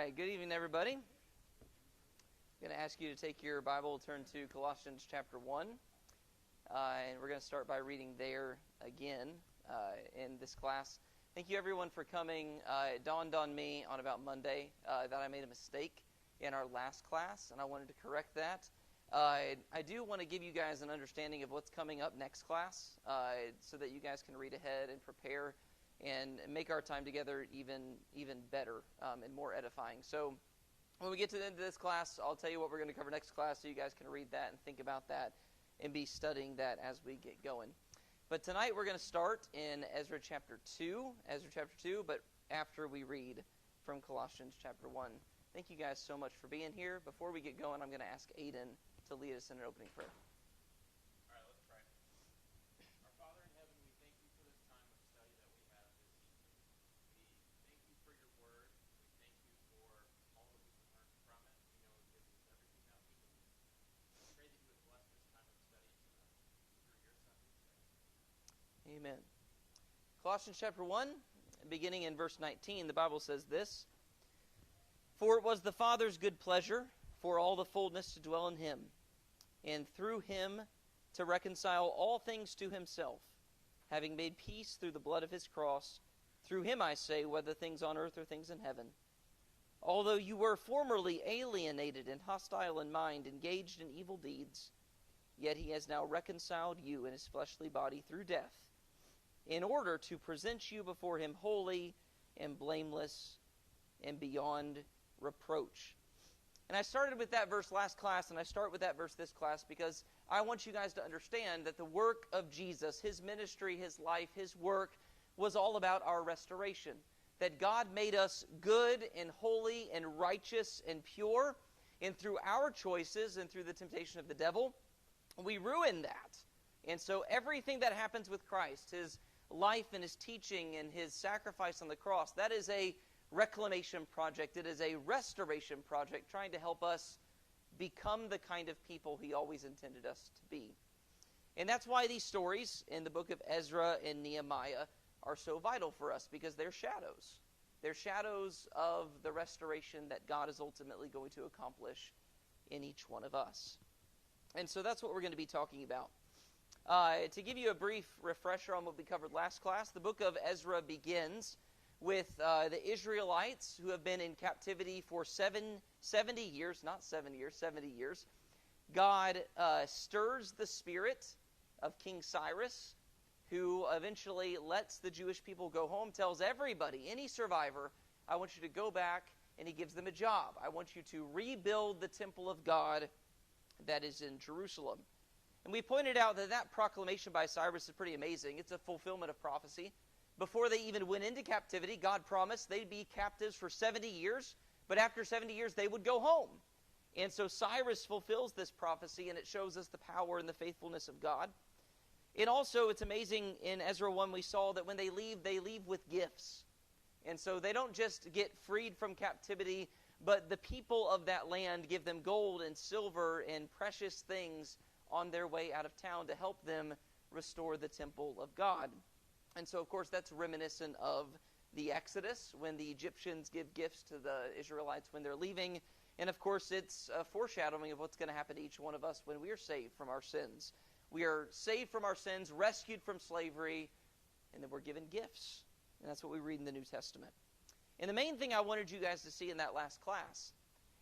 right, good evening, everybody. I'm going to ask you to take your Bible, turn to Colossians chapter 1, and we're going to start by reading there again in this class. Thank you, everyone, for coming. It dawned on me on about Monday that I made a mistake in our last class, and I wanted to correct that. I do want to give you guys an understanding of what's coming up next class so that you guys can read ahead and prepare and make our time together even better and more edifying. So when we get to the end of this class, I'll tell you what we're going to cover next class so you guys can read that and think about that and be studying that as we get going. But tonight we're going to start in Ezra chapter 2, but after we read from Colossians chapter 1. Thank you guys so much for being here. Before we get going, I'm going to ask Aiden to lead us in an opening prayer. All right, let's pray. Our Father in heaven, we thank you for this time of study that we have this evening. We thank you for your word. We thank you for all that we can learn from it. We know it gives us everything that we need. I pray that you would bless this time of study tonight. Through your Son, we pray. Amen. Colossians chapter 1, beginning in verse 19, the Bible says this: "For it was the Father's good pleasure for all the fullness to dwell in him, and through him to reconcile all things to himself, having made peace through the blood of his cross. Through him, I say, whether things on earth or things in heaven. Although you were formerly alienated and hostile in mind, engaged in evil deeds, yet he has now reconciled you in his fleshly body through death, in order to present you before him holy and blameless and beyond reproach." And I started with that verse last class, and I start with that verse this class because I want you guys to understand that the work of Jesus, his ministry, his life, his work, was all about our restoration. That God made us good and holy and righteous and pure, and through our choices and through the temptation of the devil, we ruin that. And so everything that happens with Christ, his life and his teaching and his sacrifice on the cross, that is a reclamation project. It is a restoration project trying to help us become the kind of people he always intended us to be. And that's why these stories in the book of Ezra and Nehemiah are so vital for us, because they're shadows. They're shadows of the restoration that God is ultimately going to accomplish in each one of us. And so that's what we're going to be talking about. To give you a brief refresher on what we covered last class, the book of Ezra begins with the Israelites who have been in captivity for 70 years, not 7 years, 70 years. God stirs the spirit of King Cyrus, who eventually lets the Jewish people go home, tells everybody, any survivor, I want you to go back, and he gives them a job. I want you to rebuild the temple of God that is in Jerusalem. And we pointed out that that proclamation by Cyrus is pretty amazing. It's a fulfillment of prophecy. Before they even went into captivity, God promised they'd be captives for 70 years, but after 70 years they would go home. And so Cyrus fulfills this prophecy, and it shows us the power and the faithfulness of God. And also, it's amazing, in Ezra 1 we saw that when they leave with gifts. And so they don't just get freed from captivity, but the people of that land give them gold and silver and precious things on their way out of town to help them restore the temple of God. And so, of course, that's reminiscent of the Exodus, when the Egyptians give gifts to the Israelites when they're leaving. And, of course, it's a foreshadowing of what's going to happen to each one of us when we are saved from our sins. We are saved from our sins, rescued from slavery, and then we're given gifts. And that's what we read in the New Testament. And the main thing I wanted you guys to see in that last class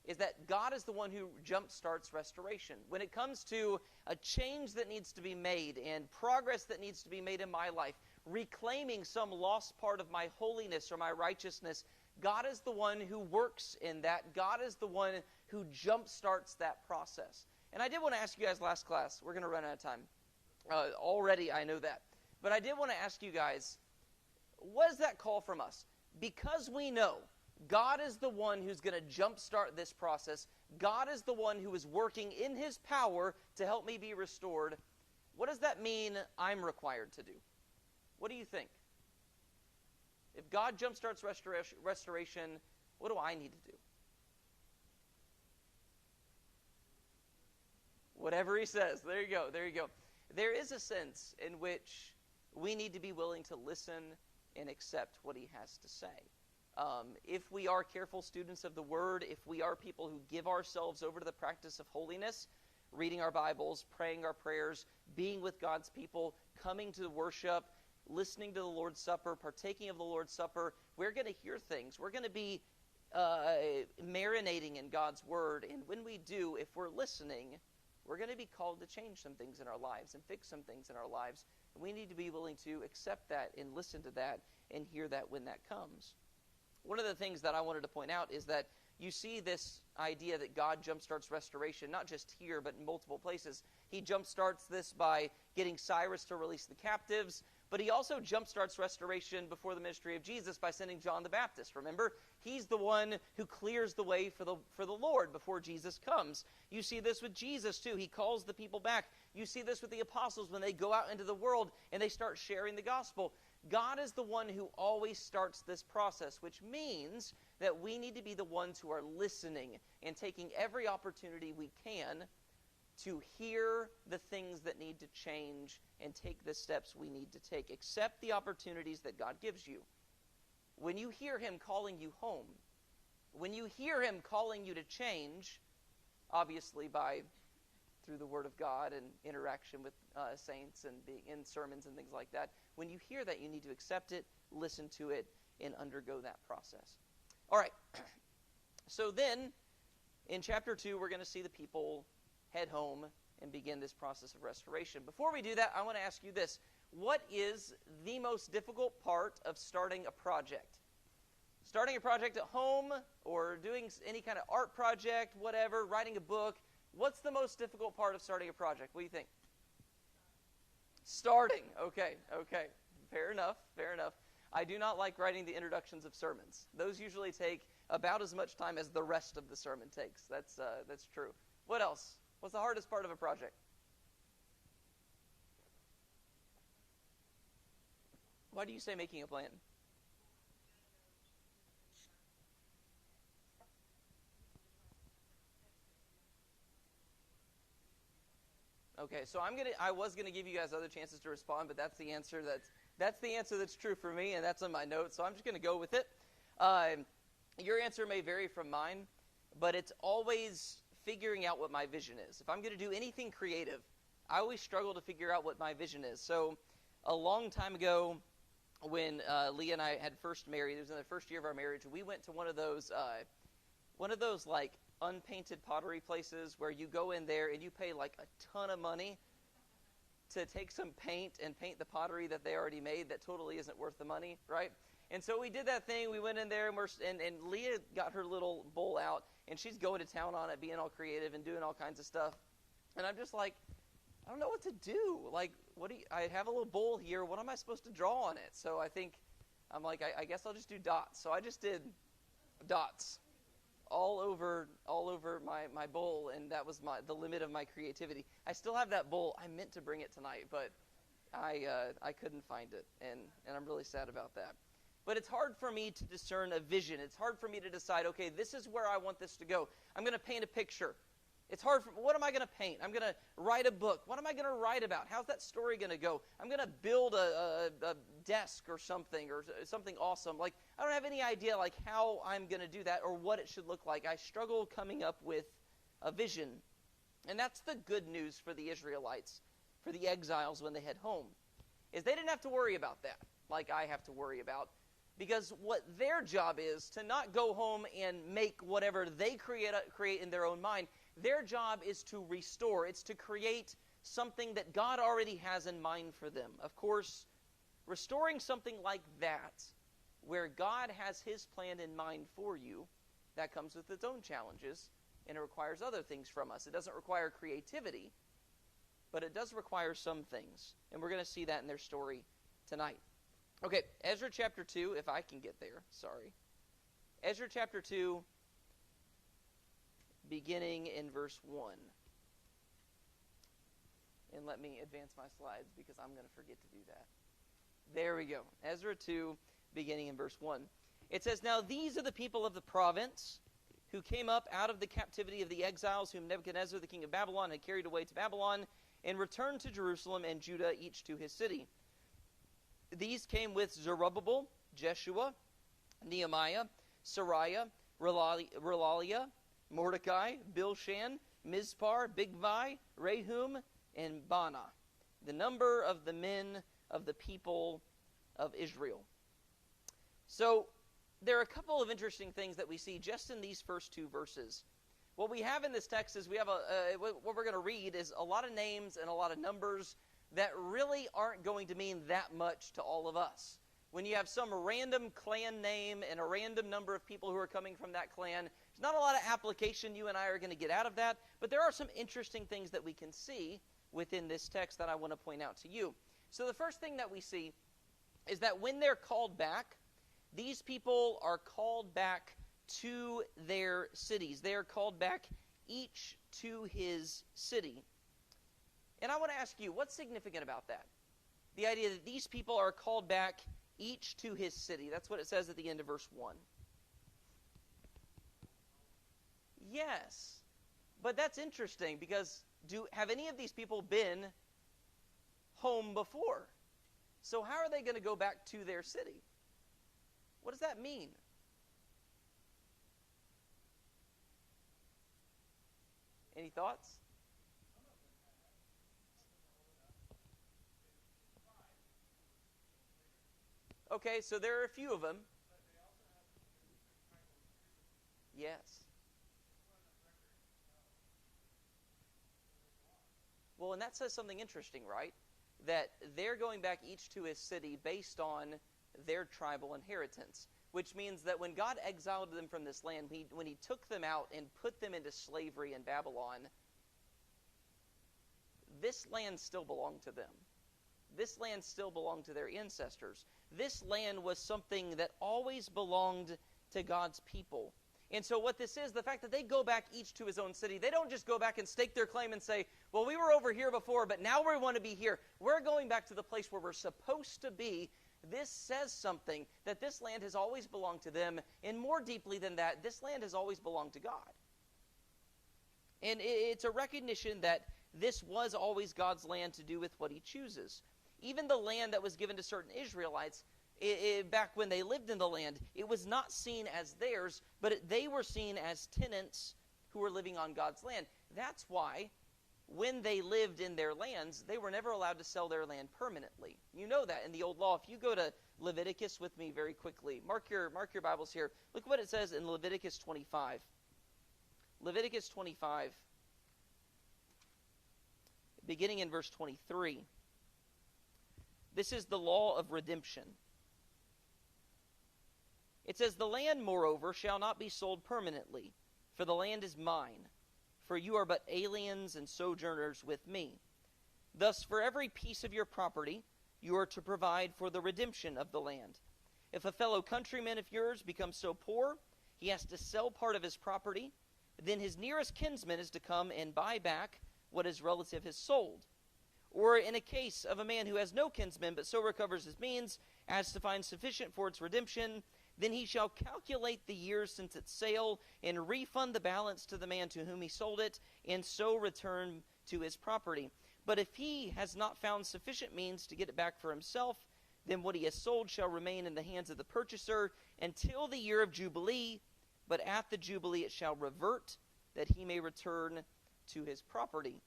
is that God is the one who jumpstarts restoration. When it comes to a change that needs to be made and progress that needs to be made in my life, reclaiming some lost part of my holiness or my righteousness, God is the one who works in that. God is the one who jumpstarts that process. And I did want to ask you guys last class, we're going to run out of time. Already, I know that. But I did want to ask you guys, what does that call from us? Because we know God is the one who's going to jumpstart this process. God is the one who is working in his power to help me be restored. What does that mean I'm required to do? What do you think? If God jumpstarts restoration, what do I need to do? Whatever he says. There you go. There you go. There is a sense in which we need to be willing to listen and accept what he has to say. If we are careful students of the Word, if we are people who give ourselves over to the practice of holiness, reading our Bibles, praying our prayers, being with God's people, coming to worship, listening to the Lord's Supper, partaking of the Lord's Supper, we're going to hear things. We're going to be marinating in God's Word. And when we do, if we're listening, we're going to be called to change some things in our lives and fix some things in our lives. And we need to be willing to accept that and listen to that and hear that when that comes. One of the things that I wanted to point out is that you see this idea that God jumpstarts restoration, not just here, but in multiple places. He jumpstarts this by getting Cyrus to release the captives, but he also jumpstarts restoration before the ministry of Jesus by sending John the Baptist. Remember, he's the one who clears the way for the Lord before Jesus comes. You see this with Jesus, too. He calls the people back. You see this with the apostles when they go out into the world and they start sharing the gospel. God is the one who always starts this process, which means that we need to be the ones who are listening and taking every opportunity we can to hear the things that need to change and take the steps we need to take. Accept the opportunities that God gives you. When you hear Him calling you home, when you hear Him calling you to change, obviously through the Word of God and interaction with saints and being in sermons and things like that, when you hear that, you need to accept it, listen to it, and undergo that process. All right, so then in chapter 2, we're going to see the people head home and begin this process of restoration. Before we do that, I want to ask you this. What is the most difficult part of starting a project? Starting a project at home or doing any kind of art project, whatever, writing a book. What's the most difficult part of starting a project? What do you think? Starting. Okay. Fair enough. I do not like writing the introductions of sermons. Those usually take about as much time as the rest of the sermon takes. That's true. What else? What's the hardest part of a project? Why do you say making a plan? Okay, so I was gonna give you guys other chances to respond, but that's the answer that's true for me, and that's on my notes. So I'm just gonna go with it. Your answer may vary from mine, but it's always figuring out what my vision is. If I'm gonna do anything creative, I always struggle to figure out what my vision is. So a long time ago, when Leah and I had first married, it was in the first year of our marriage, we went to one of those like unpainted pottery places where you go in there and you pay like a ton of money to take some paint and paint the pottery that they already made that totally isn't worth the money, right? And so we did that thing. We went in there and Leah got her little bowl out and she's going to town on it, being all creative and doing all kinds of stuff. And I'm just like, I don't know what to do. Like, I have a little bowl here. What am I supposed to draw on it? So I'm like, I guess I'll just do dots. So I just did dots all over my bowl, and that was the limit of my creativity. I still have that bowl. I meant to bring it tonight, but I couldn't find it, and I'm really sad about that. But it's hard for me to discern a vision. It's hard for me to decide, okay, this is where I want this to go. I'm going to paint a picture. It's hard what am I going to paint? I'm going to write a book. What am I going to write about? How's that story going to go? I'm going to build a desk or something awesome. Like, I don't have any idea like how I'm going to do that or what it should look like. I struggle coming up with a vision. And that's the good news for the Israelites, for the exiles when they head home, is they didn't have to worry about that like I have to worry about. Because what their job is to not go home and make whatever they create in their own mind. Their job is to restore. It's to create something that God already has in mind for them. Of course, restoring something like that, where God has His plan in mind for you, that comes with its own challenges, and it requires other things from us. It doesn't require creativity, but it does require some things. And we're going to see that in their story tonight. Okay, Ezra chapter 2, if I can get there, sorry. Ezra chapter 2, beginning in verse 1. And let me advance my slides because I'm going to forget to do that. There we go. Ezra 2, beginning in verse 1. It says, "Now these are the people of the province who came up out of the captivity of the exiles whom Nebuchadnezzar, the king of Babylon, had carried away to Babylon, and returned to Jerusalem and Judah, each to his city. These came with Zerubbabel, Jeshua, Nehemiah, Sariah, Relaliah, Mordecai, Bilshan, Mizpar, Bigvai, Rehum, and Baanah, the number of the men of the people of Israel. So there are a couple of interesting things that we see just in these first two verses. What we have in this text is we have what we're going to read is a lot of names and a lot of numbers that really aren't going to mean that much to all of us. When you have some random clan name and a random number of people who are coming from that clan, there's not a lot of application you and I are going to get out of that, but there are some interesting things that we can see within this text that I want to point out to you. So the first thing that we see is that when they're called back, these people are called back to their cities. They are called back each to his city. And I want to ask you, what's significant about that? The idea that these people are called back each to his city. That's what it says at the end of verse 1. Yes. But that's interesting because have any of these people been home before? So how are they going to go back to their city? What does that mean? Any thoughts? Okay, so there are a few of them. Yes. Well, and that says something interesting, right? That they're going back each to his city based on their tribal inheritance, which means that when God exiled them from this land, when he took them out and put them into slavery in Babylon, this land still belonged to them. This land still belonged to their ancestors. This land was something that always belonged to God's people. And so what this is, the fact that they go back each to his own city, they don't just go back and stake their claim and say, well, we were over here before, but now we want to be here. We're going back to the place where we're supposed to be. This says something, that this land has always belonged to them, and more deeply than that, this land has always belonged to God. And it's a recognition that this was always God's land to do with what he chooses. Even the land that was given to certain Israelites, back when they lived in the land, it was not seen as theirs, but they were seen as tenants who were living on God's land. That's why when they lived in their lands, they were never allowed to sell their land permanently. You know that in the old law. If you go to Leviticus with me very quickly, mark your Bibles here. Look what it says in Leviticus 25. Leviticus 25, beginning in verse 23. This is the law of redemption. It says, "The land, moreover, shall not be sold permanently, for the land is mine, for you are but aliens and sojourners with me. Thus, for every piece of your property, you are to provide for the redemption of the land. If a fellow countryman of yours becomes so poor, he has to sell part of his property, then his nearest kinsman is to come and buy back what his relative has sold. Or in a case of a man who has no kinsman, but so recovers his means as to find sufficient for its redemption, then he shall calculate the years since its sale and refund the balance to the man to whom he sold it, and so return to his property. But if he has not found sufficient means to get it back for himself, then what he has sold shall remain in the hands of the purchaser until the year of Jubilee, but at the Jubilee it shall revert, that he may return to his property."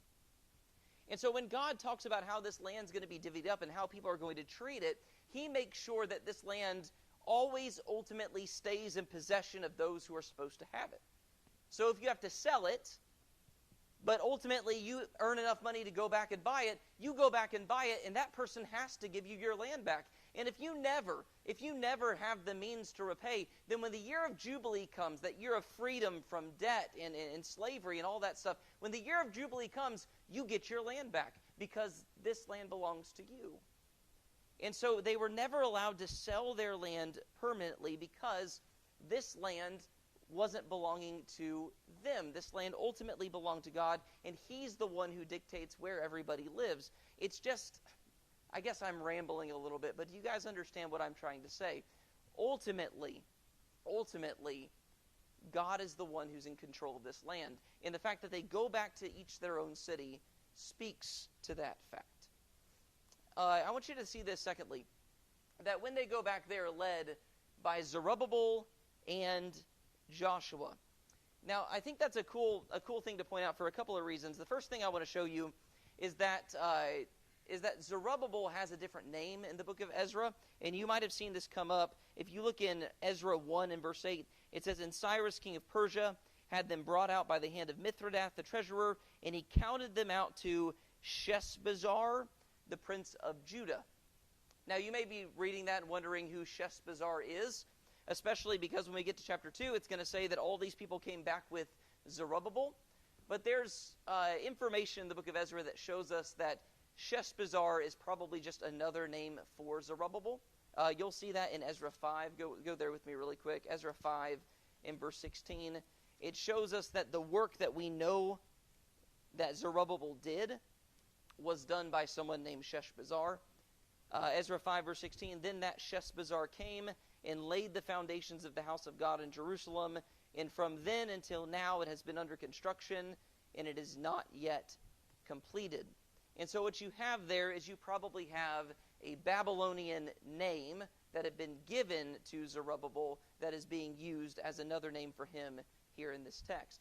And so when God talks about how this land's going to be divvied up and how people are going to treat it, he makes sure that this land always ultimately stays in possession of those who are supposed to have it. So if you have to sell it, but ultimately you earn enough money to go back and buy it, you go back and buy it, and that person has to give you your land back. And if you never have the means to repay, then when the year of Jubilee comes, that year of freedom from debt and slavery and all that stuff, when the year of Jubilee comes, you get your land back because this land belongs to you. And so they were never allowed to sell their land permanently because this land wasn't belonging to them. This land ultimately belonged to God, and he's the one who dictates where everybody lives. It's just, I guess I'm rambling a little bit, but do you guys understand what I'm trying to say? Ultimately, God is the one who's in control of this land. And the fact that they go back to each their own city speaks to that fact. I want you to see this secondly, that when they go back, they are led by Zerubbabel and Joshua. Now, I think that's a cool thing to point out for a couple of reasons. The first thing I want to show you is that Zerubbabel has a different name in the book of Ezra, and you might have seen this come up. If you look in Ezra 1 and verse 8, it says, "And Cyrus, king of Persia, had them brought out by the hand of Mithridath the treasurer, and he counted them out to Sheshbazzar, the prince of Judah." Now, you may be reading that and wondering who Sheshbazzar is, especially because when we get to chapter 2, it's going to say that all these people came back with Zerubbabel. But there's information in the book of Ezra that shows us that Sheshbazzar is probably just another name for Zerubbabel. You'll see that in Ezra 5. Go there with me really quick. Ezra 5 in verse 16. It shows us that the work that we know that Zerubbabel did was done by someone named Sheshbazzar. Ezra 5 verse 16, "Then that Sheshbazzar came and laid the foundations of the house of God in Jerusalem, and from then until now it has been under construction, and it is not yet completed." And so what you have there is you probably have a Babylonian name that had been given to Zerubbabel that is being used as another name for him here in this text.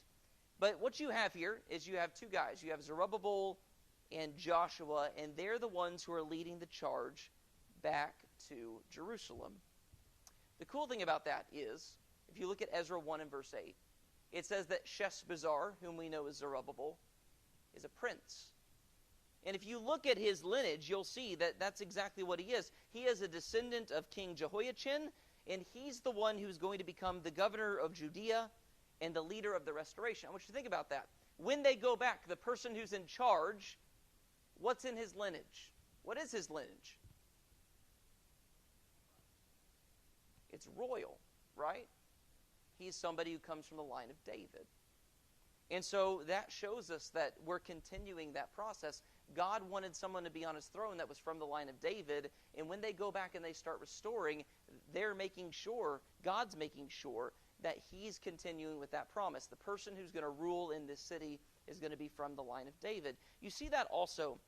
But what you have here is you have two guys. You have Zerubbabel and Joshua, and they're the ones who are leading the charge back to Jerusalem. The cool thing about that is, if you look at Ezra 1 and verse 8, it says that Sheshbazzar, whom we know as Zerubbabel, is a prince. And if you look at his lineage, you'll see that that's exactly what he is. He is a descendant of King Jehoiachin, and he's the one who's going to become the governor of Judea and the leader of the restoration. I want you to think about that. When they go back, the person who's in charge, what's in his lineage? What is his lineage? It's royal, right? He's somebody who comes from the line of David. And so that shows us that we're continuing that process. God wanted someone to be on his throne that was from the line of David, and when they go back and they start restoring, they're making sure, God's making sure, that he's continuing with that promise. The person who's going to rule in this city is going to be from the line of David. You see that also.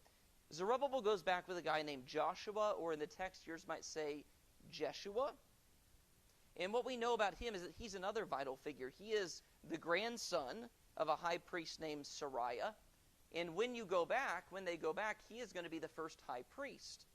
Zerubbabel goes back with a guy named Joshua, or in the text yours might say Jeshua. And what we know about him is that he's another vital figure. He is the grandson of a high priest named Sariah. And when they go back, he is going to be the first high priest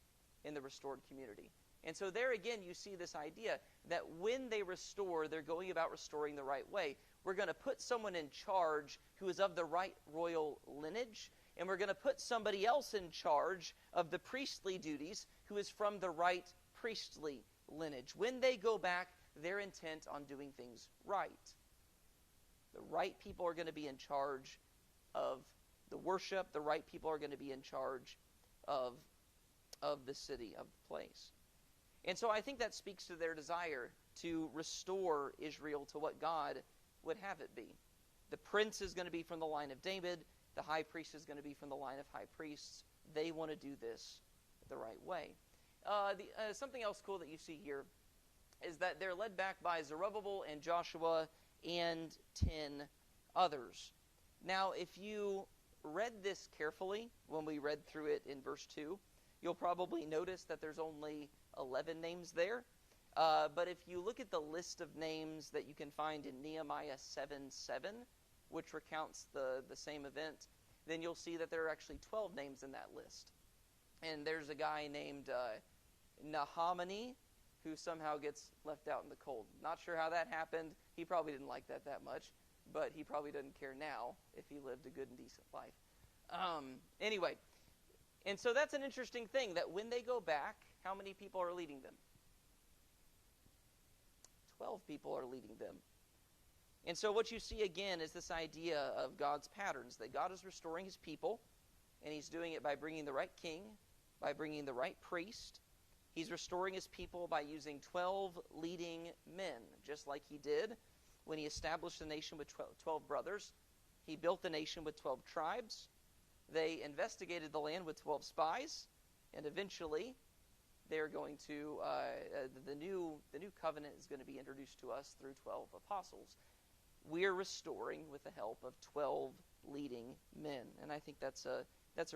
in the restored community. And so there again, you see this idea that when they restore, they're going about restoring the right way. We're going to put someone in charge who is of the right royal lineage, and we're going to put somebody else in charge of the priestly duties who is from the right priestly lineage. When they go back, they're intent on doing things right. The right people are going to be in charge of the worship. The right people are going to be in charge of the city, of the place. And so I think that speaks to their desire to restore Israel to what God would have it be. The prince is going to be from the line of David. The high priest is going to be from the line of high priests. They want to do this the right way. Something else cool that you see here is that they're led back by Zerubbabel and Joshua and 10 others. Now, if you read this carefully when we read through it in verse 2, you'll probably notice that there's only 11 names there. But if you look at the list of names that you can find in Nehemiah 7:7, which recounts the same event, then you'll see that there are actually 12 names in that list. And there's a guy named Nehemiah who somehow gets left out in the cold. Not sure how that happened. He probably didn't like that much, but he probably doesn't care now if he lived a good and decent life. Anyway, and so that's an interesting thing, that when they go back, how many people are leading them? 12 people are leading them. And so what you see again is this idea of God's patterns, that God is restoring his people, and he's doing it by bringing the right king, by bringing the right priest. He's restoring his people by using 12 leading men, just like he did when he established the nation with 12 brothers. He built the nation with 12 tribes. They investigated the land with 12 spies, and eventually they're going to, the new covenant is going to be introduced to us through 12 apostles. We're restoring with the help of 12 leading men, and I think that's a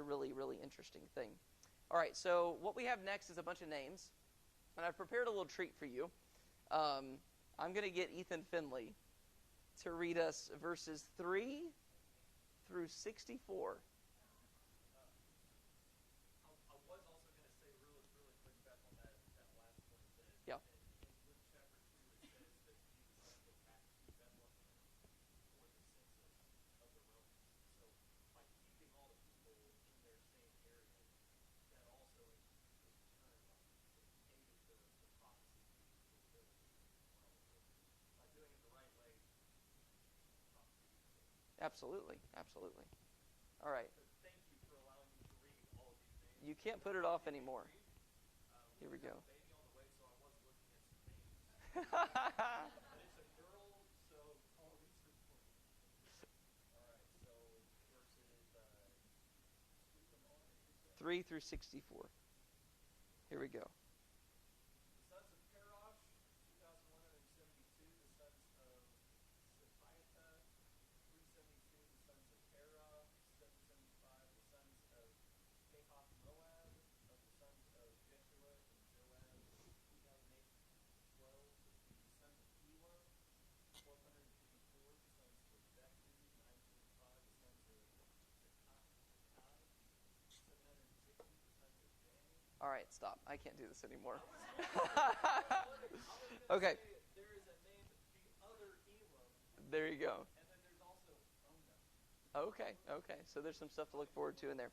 really, really interesting thing. All right, so what we have next is a bunch of names, and I've prepared a little treat for you. I'm going to get Ethan Finley to read us verses 3 through 64. I was also going to say really quick back on that last point that Yeah. in Luke chapter 2 it says that Jesus had to go back to Bethlehem for the census of the Romans. So by keeping all the people in their same area, that also was turned aided the prophecy fulfillment as well. So by doing it the right way, prophecy. Absolutely. All right. So thank you for allowing me to read all of these names. You can't put it off anymore. Here we go. have a baby on the way, so I was looking at some names. But it's a girl, so all these are for me. All right, so verses, speak them all, 3 through 64. Here we go. The sons of Parosh, 2,172. The sons of Sephiatha, 372. The sons of Era, 775. The sons of Pahath Moab, of the sons of Jeshua and Joab, 2,812. The sons of Elam, 1,254. The sons of Bechu, 945. The sons of Zakai, 760. The sons of Jani. All right, stop. I can't do this anymore. I was Okay. gonna say, there is a name, the other Elam, There you go. and then there's also Ona. Okay. So there's some stuff to look forward to in there.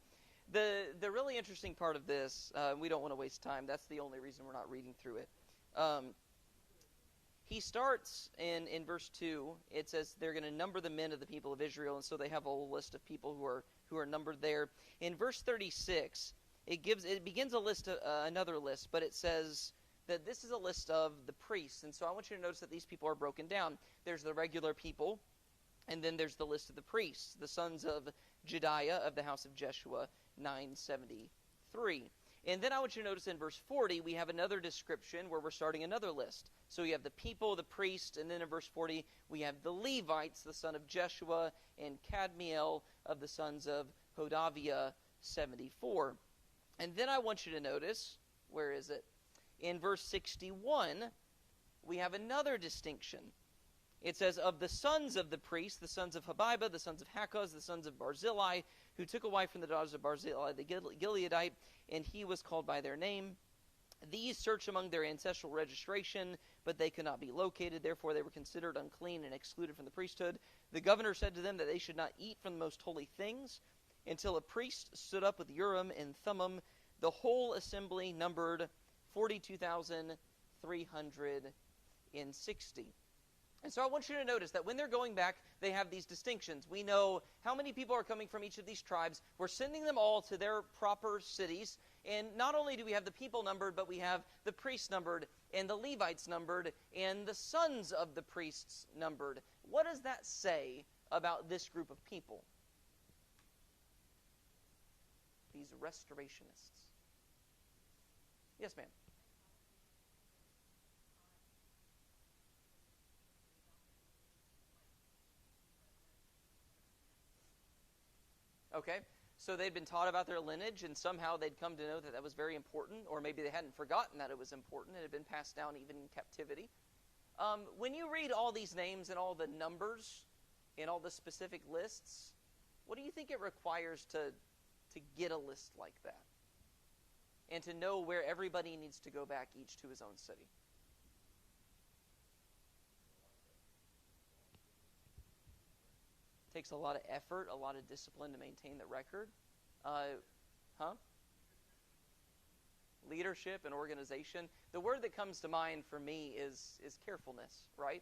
The really interesting part of this, we don't want to waste time. That's the only reason we're not reading through it. He starts in verse 2. It says they're going to number the men of the people of Israel, and so they have a whole list of people who are numbered there. In verse 36, it begins a list, another list, but it says that this is a list of the priests. And so I want you to notice that these people are broken down. There's the regular people, and then there's the list of the priests, the sons of Jediah of the house of Jeshua, 973. And then I want you to notice in verse 40, we have another description where we're starting another list. So we have the people, the priests, and then in verse 40, we have the Levites, the son of Jeshua, and Kadmiel of the sons of Hodaviah, 74. And then I want you to notice, where is it? In verse 61, we have another distinction. It says, of the sons of the priests, the sons of Habibah, the sons of Hakkoz, the sons of Barzillai, who took a wife from the daughters of Barzillai the Gileadite, and he was called by their name. These searched among their ancestral registration, but they could not be located. Therefore they were considered unclean and excluded from the priesthood. The governor said to them that they should not eat from the most holy things until a priest stood up with Urim and Thummim. The whole assembly numbered 42,360. And so I want you to notice that when they're going back, they have these distinctions. We know how many people are coming from each of these tribes. We're sending them all to their proper cities. And not only do we have the people numbered, but we have the priests numbered, and the Levites numbered, and the sons of the priests numbered. What does that say about this group of people? These restorationists. Yes, ma'am. Okay, so they'd been taught about their lineage, and somehow they'd come to know that that was very important, or maybe they hadn't forgotten that it was important. It had been passed down even in captivity. When you read all these names and all the numbers and all the specific lists, what do you think it requires to get a list like that? And to know where everybody needs to go back, each to his own city? Takes a lot of effort, a lot of discipline to maintain the record. Leadership and organization. The word that comes to mind for me is carefulness, right?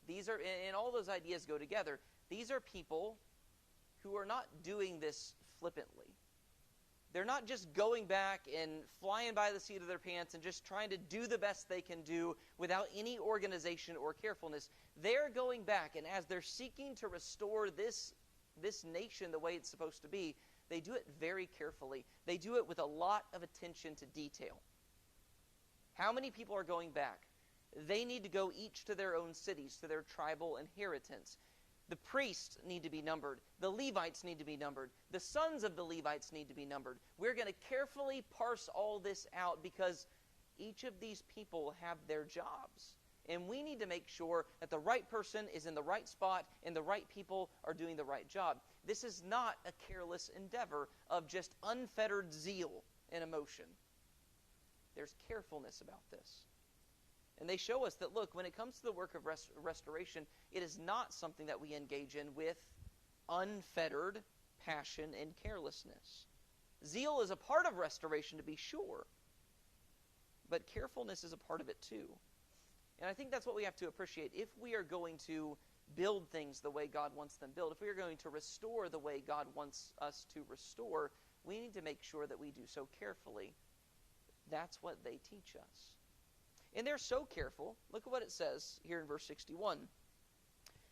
These are, and all those ideas go together. These are people who are not doing this flippantly. They're not just going back and flying by the seat of their pants and just trying to do the best they can do without any organization or carefulness. They're going back, and as they're seeking to restore this nation the way it's supposed to be, they do it very carefully. They do it with a lot of attention to detail. How many people are going back? They need to go each to their own cities, to their tribal inheritance. The priests need to be numbered. The Levites need to be numbered. The sons of the Levites need to be numbered. We're going to carefully parse all this out because each of these people have their jobs. And we need to make sure that the right person is in the right spot and the right people are doing the right job. This is not a careless endeavor of just unfettered zeal and emotion. There's carefulness about this. And they show us that, look, when it comes to the work of restoration, it is not something that we engage in with unfettered passion and carelessness. Zeal is a part of restoration, to be sure, but carefulness is a part of it too. And I think that's what we have to appreciate. If we are going to build things the way God wants them built, if we are going to restore the way God wants us to restore, we need to make sure that we do so carefully. That's what they teach us. And they're so careful. Look at what it says here in verse 61.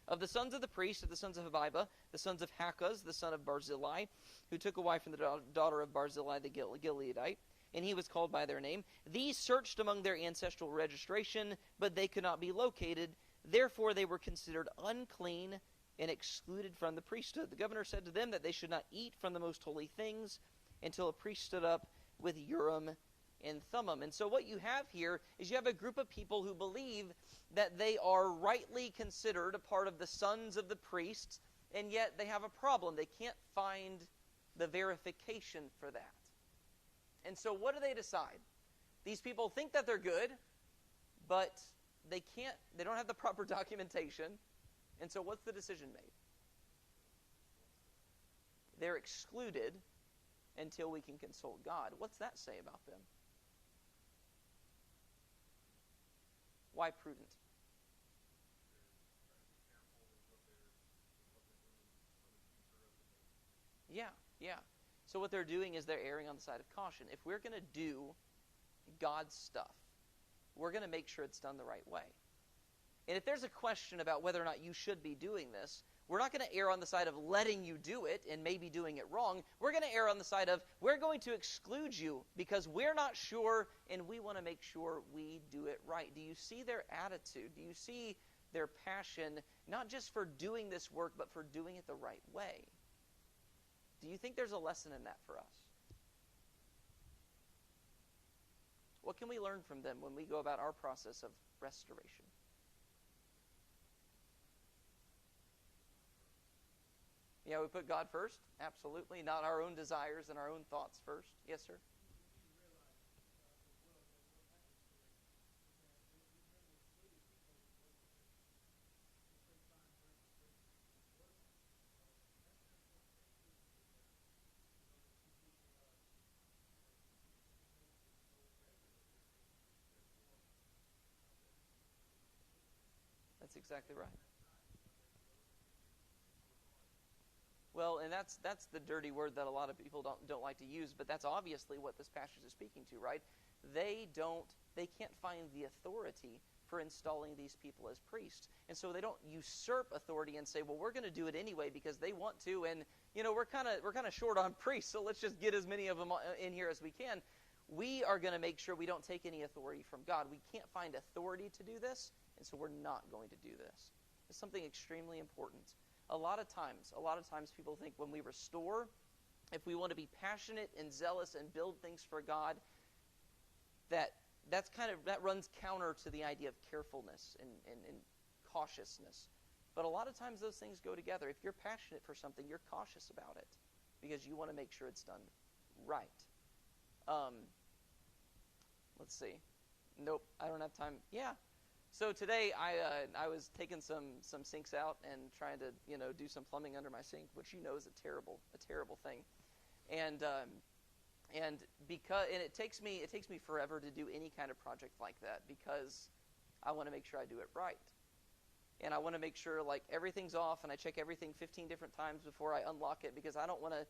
Of the sons of the priests, of the sons of Habibah, the sons of Hakaz, the son of Barzillai, who took a wife from the daughter of Barzillai the Gileadite, and he was called by their name. These searched among their ancestral registration, but they could not be located. Therefore they were considered unclean and excluded from the priesthood. The governor said to them that they should not eat from the most holy things until a priest stood up with Urim and Thummim. And so what you have here is you have a group of people who believe that they are rightly considered a part of the sons of the priests, and yet they have a problem. They can't find the verification for that. And so what do they decide? These people think that they're good, but they don't have the proper documentation. And so what's the decision made? They're excluded until we can consult God. What's that say about them? Why prudent? Yeah. So what they're doing is they're erring on the side of caution. If we're going to do God's stuff, we're going to make sure it's done the right way. And if there's a question about whether or not you should be doing this, we're not going to err on the side of letting you do it and maybe doing it wrong. We're going to err on the side of we're going to exclude you because we're not sure and we want to make sure we do it right. Do you see their attitude? Do you see their passion, not just for doing this work, but for doing it the right way? Do you think there's a lesson in that for us? What can we learn from them when we go about our process of restoration? Yeah, we put God first. Absolutely. Not our own desires and our own thoughts first. Yes, sir? That's exactly right. Well, and that's the dirty word that a lot of people don't like to use, but that's obviously what this passage is speaking to, right? They can't find the authority for installing these people as priests. And so they don't usurp authority and say, well, we're going to do it anyway because they want to, and we're kind of short on priests, so let's just get as many of them in here as we can. We are going to make sure we don't take any authority from God. We can't find authority to do this, and so we're not going to do this. It's something extremely important. A lot of times people think when we restore, if we want to be passionate and zealous and build things for God, that runs counter to the idea of carefulness and cautiousness. But a lot of times those things go together. If you're passionate for something, you're cautious about it because you want to make sure it's done right. Let's see. Nope, I don't have time. Yeah. So today I was taking some sinks out and trying to do some plumbing under my sink, which is a terrible thing, and it takes me forever to do any kind of project like that because I want to make sure I do it right, and I want to make sure like everything's off and I check everything 15 different times before I unlock it because I don't want to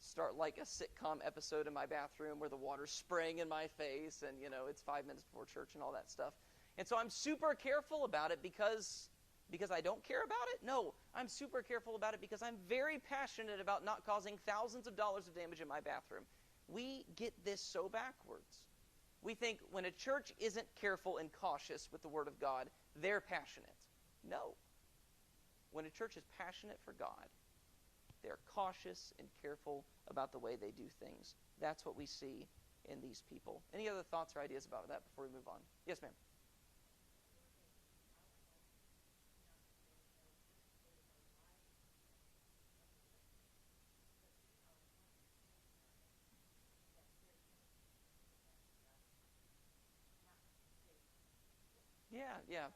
start like a sitcom episode in my bathroom where the water's spraying in my face and it's 5 minutes before church and all that stuff. And so I'm super careful about it because I don't care about it? No, I'm super careful about it because I'm very passionate about not causing thousands of dollars of damage in my bathroom. We get this so backwards. We think when a church isn't careful and cautious with the Word of God, they're passionate. No. When a church is passionate for God, they're cautious and careful about the way they do things. That's what we see in these people. Any other thoughts or ideas about that before we move on? Yes, ma'am. yeah.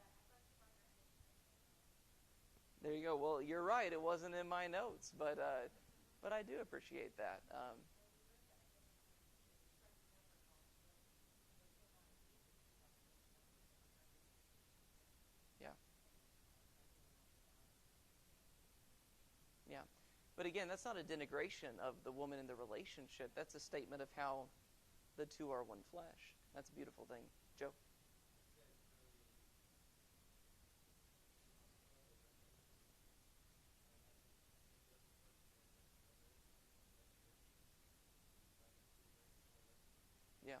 There you go. Well, you're right. It wasn't in my notes, but I do appreciate that. Yeah, yeah. But again, that's not a denigration of the woman in the relationship. That's a statement of how the two are one flesh. That's a beautiful thing. Joe? Yeah.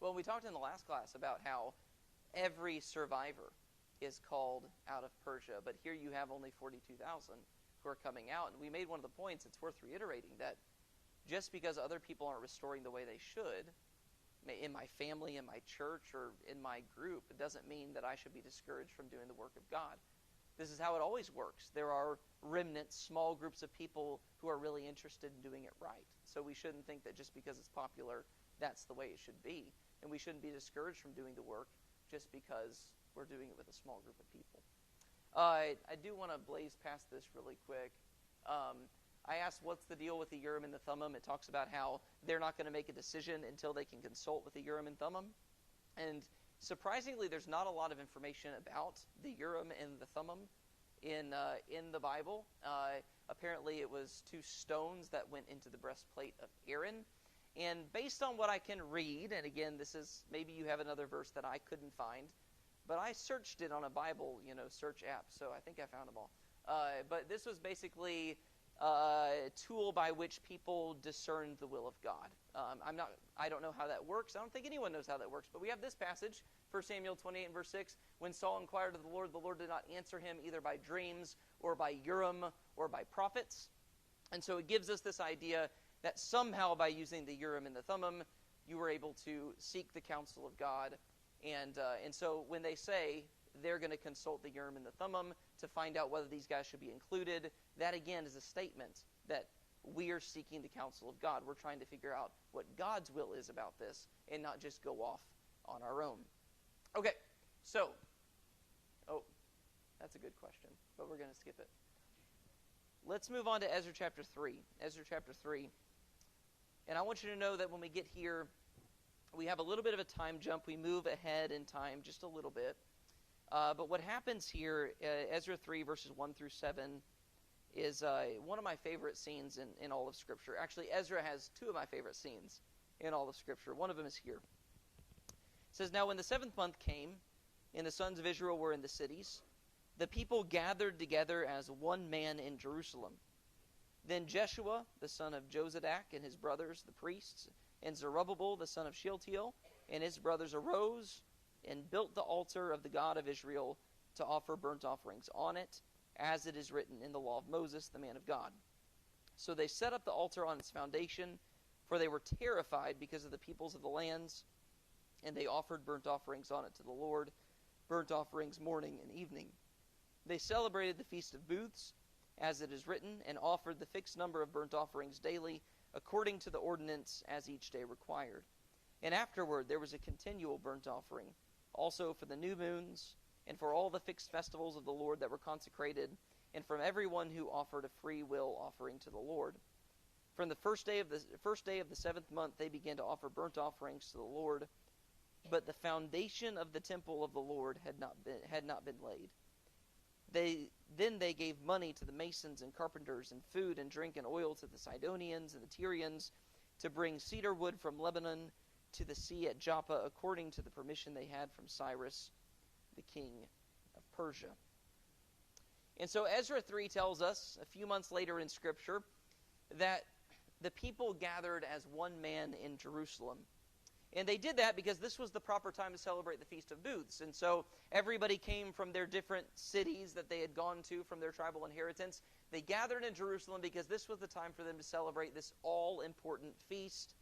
Well, we talked in the last class about how every survivor is called out of Persia, but here you have only 42,000 who are coming out. And we made one of the points, it's worth reiterating, that just because other people aren't restoring the way they should, in my family, in my church, or in my group, it doesn't mean that I should be discouraged from doing the work of God. This is how it always works. There are remnants, small groups of people who are really interested in doing it right. So we shouldn't think that just because it's popular, that's the way it should be. And we shouldn't be discouraged from doing the work just because we're doing it with a small group of people. I do want to blaze past this really quick. I asked what's the deal with the Urim and the Thummim. It talks about how they're not going to make a decision until they can consult with the Urim and Thummim. And surprisingly, there's not a lot of information about the Urim and the Thummim in the Bible. Apparently, it was two stones that went into the breastplate of Aaron. And based on what I can read, and again, this is, maybe you have another verse that I couldn't find, but I searched it on a Bible, search app, so I think I found them all. But this was basically a tool by which people discern the will of God. I don't know how that works. I don't think anyone knows how that works, but we have this passage, 1 Samuel 28 and verse 6, when Saul inquired of the Lord did not answer him either by dreams or by Urim or by prophets. And so it gives us this idea that somehow by using the Urim and the Thummim, you were able to seek the counsel of God. And so when they say they're going to consult the Urim and the Thummim to find out whether these guys should be included, that again is a statement that we are seeking the counsel of God. We're trying to figure out what God's will is about this and not just go off on our own. Okay, so, that's a good question, but we're going to skip it. Let's move on to Ezra chapter 3. Ezra chapter 3. And I want you to know that when we get here, we have a little bit of a time jump. We move ahead in time just a little bit. But what happens here, Ezra 3, verses 1 through 7, is one of my favorite scenes in all of Scripture. Actually, Ezra has two of my favorite scenes in all of Scripture. One of them is here. It says, "Now when the 7th month came, and the sons of Israel were in the cities, the people gathered together as one man in Jerusalem. Then Jeshua, the son of Jozadak, and his brothers, the priests, and Zerubbabel, the son of Shealtiel, and his brothers arose and built the altar of the God of Israel to offer burnt offerings on it, as it is written in the law of Moses, the man of God. So they set up the altar on its foundation, for they were terrified because of the peoples of the lands, and they offered burnt offerings on it to the Lord, burnt offerings morning and evening. They celebrated the Feast of Booths, as it is written, and offered the fixed number of burnt offerings daily, according to the ordinance as each day required. And afterward there was a continual burnt offering, also for the new moons, and for all the fixed festivals of the Lord that were consecrated, and from everyone who offered a free will offering to the Lord. From the first day of the 7th month they began to offer burnt offerings to the Lord, but the foundation of the temple of the Lord had not been laid. Then they gave money to the masons and carpenters, and food and drink and oil to the Sidonians and the Tyrians, to bring cedar wood from Lebanon to the sea at Joppa, according to the permission they had from Cyrus, the king of Persia." And so Ezra 3 tells us, a few months later in Scripture, that the people gathered as one man in Jerusalem. And they did that because this was the proper time to celebrate the Feast of Booths. And so everybody came from their different cities that they had gone to from their tribal inheritance. They gathered in Jerusalem because this was the time for them to celebrate this all-important feast.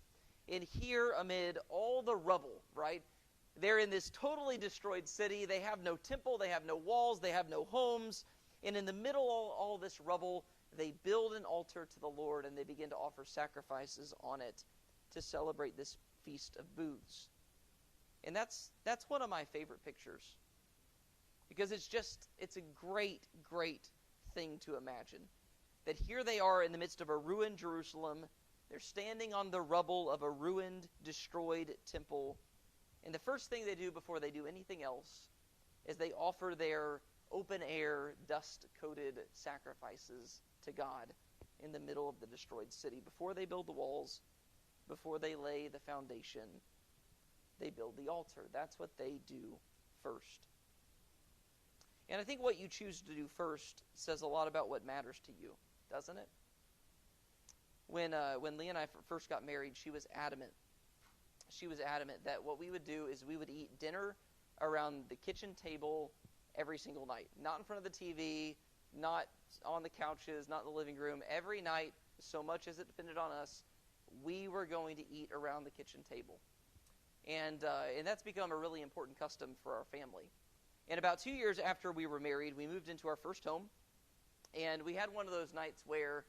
And here, amid all the rubble, right? They're in this totally destroyed city. They have no temple. They have no walls. They have no homes. And in the middle of all this rubble, they build an altar to the Lord, and they begin to offer sacrifices on it to celebrate this Feast of Booths. And that's one of my favorite pictures, because it's a great, great thing to imagine. That here they are in the midst of a ruined Jerusalem. They're standing on the rubble of a ruined, destroyed temple. And the first thing they do before they do anything else is they offer their open-air, dust-coated sacrifices to God in the middle of the destroyed city. Before they build the walls, before they lay the foundation, they build the altar. That's what they do first. And I think what you choose to do first says a lot about what matters to you, doesn't it? When Leah and I first got married, she was adamant. She was adamant that what we would do is we would eat dinner around the kitchen table every single night. Not in front of the TV, not on the couches, not in the living room. Every night, so much as it depended on us, we were going to eat around the kitchen table. And that's become a really important custom for our family. And about 2 years after we were married, we moved into our first home. And we had one of those nights where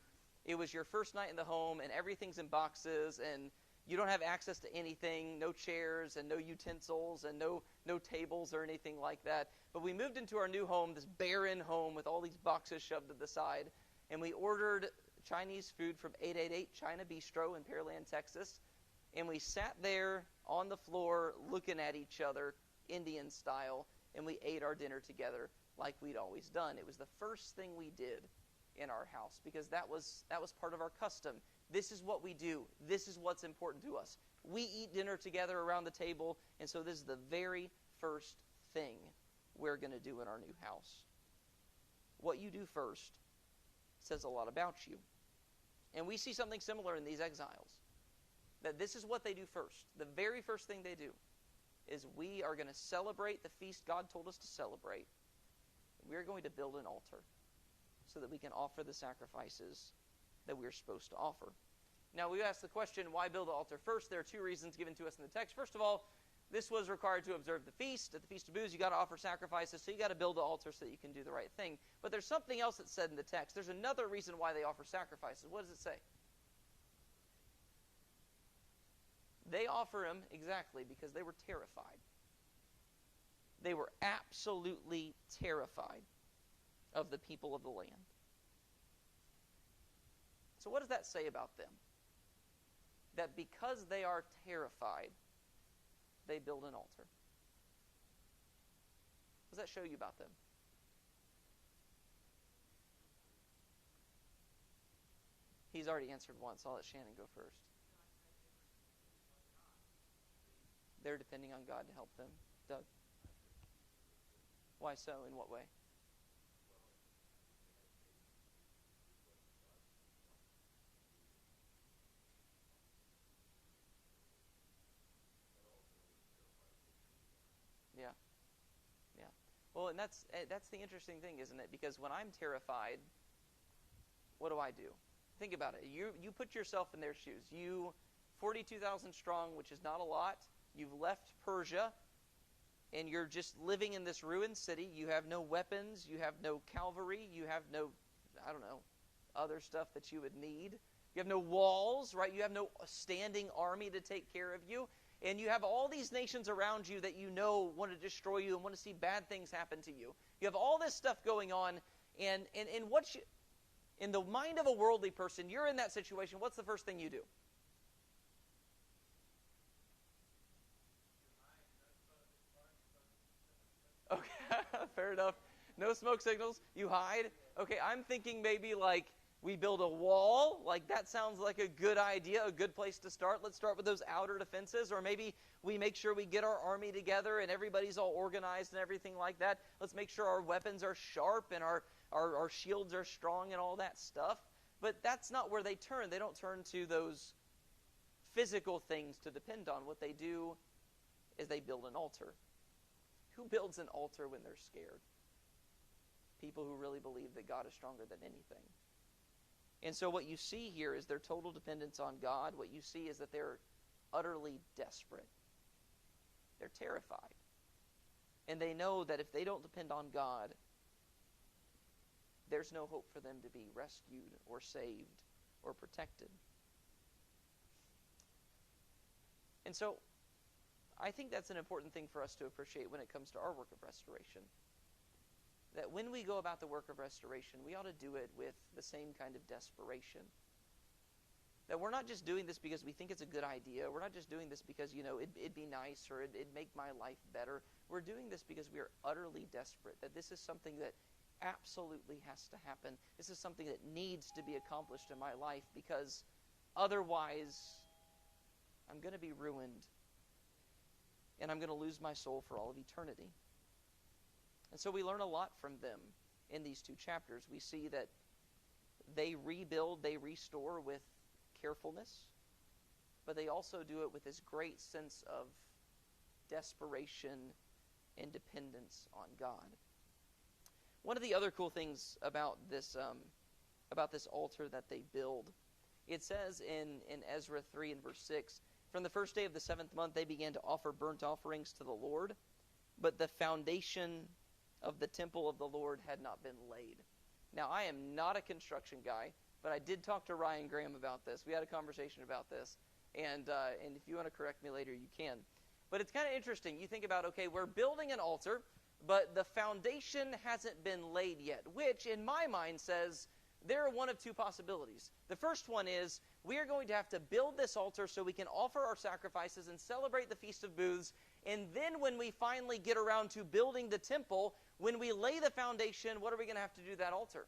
it was your first night in the home and everything's in boxes and you don't have access to anything, no chairs and no utensils and no tables or anything like that. But we moved into our new home, this barren home with all these boxes shoved to the side. And we ordered Chinese food from 888 China Bistro in Pearland, Texas. And we sat there on the floor looking at each other, Indian style, and we ate our dinner together like we'd always done. It was the first thing we did in our house because that was part of our custom. This is what we do. This is what's important to us. We eat dinner together around the table, and so this is the very first thing we're going to do in our new house. What you do first says a lot about you. And we see something similar in these exiles. That this is what they do first. The very first thing they do is we are going to celebrate the feast God told us to celebrate. We're going to build an altar so that we can offer the sacrifices that we're supposed to offer. Now, we ask the question, why build the altar first? There are two reasons given to us in the text. First of all, this was required to observe the feast. At the Feast of Booths, you got to offer sacrifices, so you got to build the altar so that you can do the right thing. But there's something else that's said in the text. There's another reason why they offer sacrifices. What does it say? They offer them exactly because they were terrified. They were absolutely terrified of the people of the land. So what does that say about them? That because they are terrified, they build an altar. What does that show you about them? He's already answered once. I'll let Shannon go first. They're depending on God to help them. Doug? Why so? In what way? Yeah. Yeah. Well, and that's the interesting thing, isn't it? Because when I'm terrified, what do? Think about it. You put yourself in their shoes. You, 42,000 strong, which is not a lot. You've left Persia, and you're just living in this ruined city. You have no weapons. You have no cavalry. You have no, other stuff that you would need. You have no walls, right? You have no standing army to take care of you. And you have all these nations around you that you know want to destroy you and want to see bad things happen to you. You have all this stuff going on, and in the mind of a worldly person, you're in that situation. What's the first thing you do? Okay, fair enough. No smoke signals. You hide. Okay, I'm thinking maybe like we build a wall. Like that sounds like a good idea, a good place to start. Let's start with those outer defenses. Or maybe we make sure we get our army together and everybody's all organized and everything like that. Let's make sure our weapons are sharp and our shields are strong and all that stuff. But that's not where they turn. They don't turn to those physical things to depend on. What they do is they build an altar. Who builds an altar when they're scared? People who really believe that God is stronger than anything. And so what you see here is their total dependence on God. What you see is that they're utterly desperate. They're terrified. And they know that if they don't depend on God, there's no hope for them to be rescued or saved or protected. And so I think that's an important thing for us to appreciate when it comes to our work of restoration. That when we go about the work of restoration, we ought to do it with the same kind of desperation. That we're not just doing this because we think it's a good idea. We're not just doing this because, it'd be nice or it'd make my life better. We're doing this because we are utterly desperate. That this is something that absolutely has to happen. This is something that needs to be accomplished in my life, because otherwise I'm going to be ruined and I'm going to lose my soul for all of eternity. And so we learn a lot from them in these 2 chapters. We see that they rebuild, they restore with carefulness, but they also do it with this great sense of desperation and dependence on God. One of the other cool things about this altar that they build, it says in Ezra 3 and verse 6, "From the first day of the 7th month they began to offer burnt offerings to the Lord, but the foundation of the temple of the Lord had not been laid." Now, I am not a construction guy, but I did talk to Ryan Graham about this. We had a conversation about this, and if you want to correct me later, you can. But it's kind of interesting. You think about, okay, we're building an altar, but the foundation hasn't been laid yet, which in my mind says there are one of 2 possibilities. The first one is we are going to have to build this altar so we can offer our sacrifices and celebrate the Feast of Booths, and then when we finally get around to building the temple, when we lay the foundation, what are we going to have to do to that altar?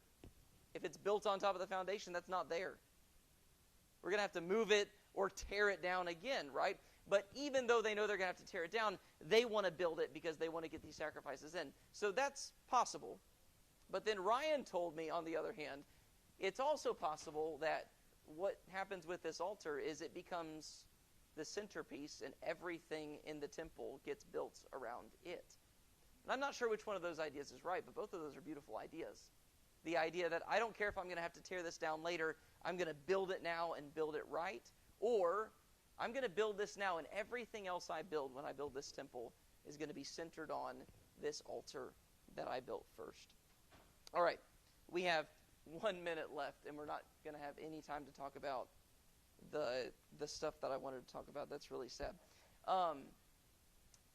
If it's built on top of the foundation, that's not there. We're going to have to move it or tear it down again, right? But even though they know they're going to have to tear it down, they want to build it because they want to get these sacrifices in. So that's possible. But then Ryan told me, on the other hand, it's also possible that what happens with this altar is it becomes the centerpiece and everything in the temple gets built around it. And I'm not sure which one of those ideas is right, but both of those are beautiful ideas. The idea that I don't care if I'm going to have to tear this down later, I'm going to build it now and build it right, or I'm going to build this now and everything else I build when I build this temple is going to be centered on this altar that I built first. All right, we have 1 minute left, and we're not going to have any time to talk about the stuff that I wanted to talk about. That's really sad.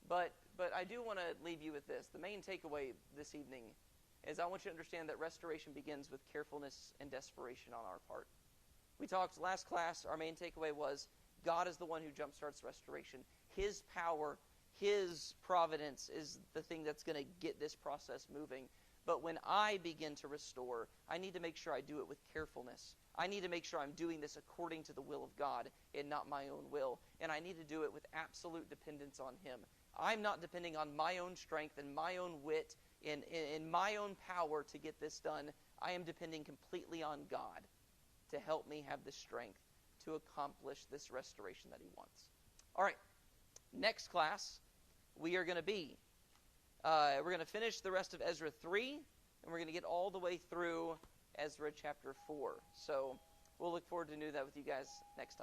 But I do want to leave you with this. The main takeaway this evening is I want you to understand that restoration begins with carefulness and desperation on our part. We talked last class, our main takeaway was God is the one who jumpstarts restoration. His power, His providence is the thing that's going to get this process moving. But when I begin to restore, I need to make sure I do it with carefulness. I need to make sure I'm doing this according to the will of God and not my own will. And I need to do it with absolute dependence on Him. I'm not depending on my own strength and my own wit in my own power to get this done. I am depending completely on God to help me have the strength to accomplish this restoration that He wants. All right, next class, we're going to finish the rest of Ezra 3, and we're going to get all the way through Ezra chapter 4. So we'll look forward to doing that with you guys next time.